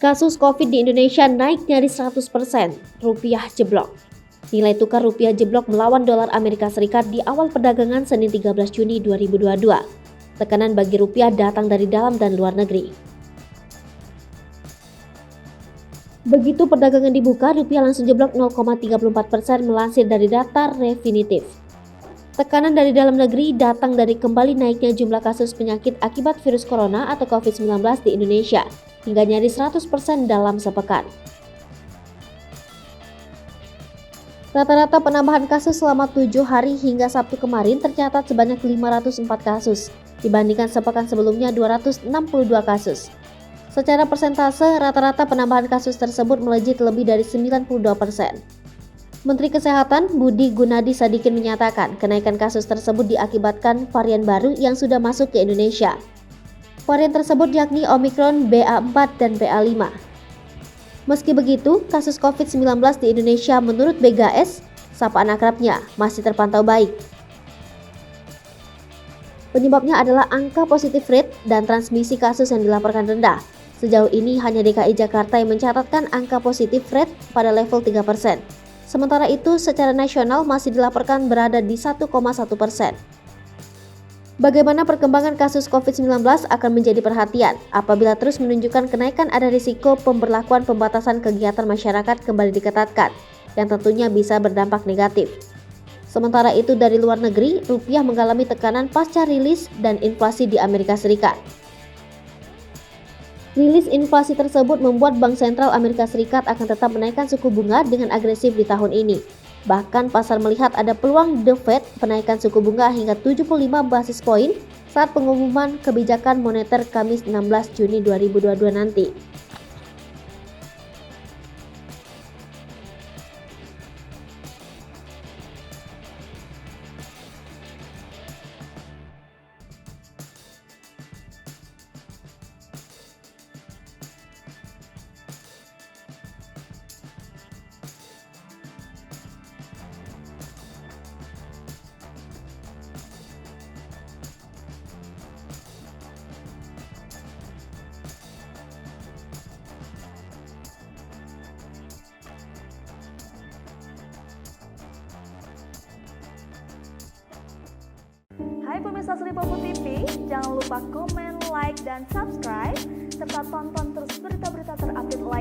Kasus COVID di Indonesia naik nyaris 100%, rupiah jeblok. Nilai tukar rupiah jeblok melawan dolar Amerika Serikat di awal perdagangan Senin 13 Juni 2022. Tekanan bagi rupiah datang dari dalam dan luar negeri. Begitu perdagangan dibuka, rupiah langsung jeblok 0,34% melansir dari data Refinitiv. Tekanan dari dalam negeri datang dari kembali naiknya jumlah kasus penyakit akibat virus corona atau COVID-19 di Indonesia hingga nyaris 100% dalam sepekan. Rata-rata penambahan kasus selama 7 hari hingga Sabtu kemarin tercatat sebanyak 504 kasus, dibandingkan sepekan sebelumnya 262 kasus. Secara persentase, rata-rata penambahan kasus tersebut melejit lebih dari 92%. Menteri Kesehatan Budi Gunadi Sadikin menyatakan kenaikan kasus tersebut diakibatkan varian baru yang sudah masuk ke Indonesia. Varian tersebut yakni Omicron, BA4 dan BA5. Meski begitu, kasus COVID-19 di Indonesia menurut BGS, sapaan akrabnya, masih terpantau baik. Penyebabnya adalah angka positif rate dan transmisi kasus yang dilaporkan rendah. Sejauh ini hanya DKI Jakarta yang mencatatkan angka positif rate pada level 3%. Sementara itu, secara nasional masih dilaporkan berada di 1,1%. Bagaimana perkembangan kasus COVID-19 akan menjadi perhatian apabila terus menunjukkan kenaikan ada risiko pemberlakuan pembatasan kegiatan masyarakat kembali diketatkan, yang tentunya bisa berdampak negatif. Sementara itu dari luar negeri, rupiah mengalami tekanan pasca rilis dan inflasi di Amerika Serikat. Rilis inflasi tersebut membuat Bank Sentral Amerika Serikat akan tetap menaikkan suku bunga dengan agresif di tahun ini. Bahkan pasar melihat ada peluang The Fed menaikkan suku bunga hingga 75 basis poin saat pengumuman kebijakan moneter Kamis 16 Juni 2022 nanti. Hai pemirsa Sri Popo TV, jangan lupa komen, like, dan subscribe, serta tonton terus berita-berita terupdate lainnya.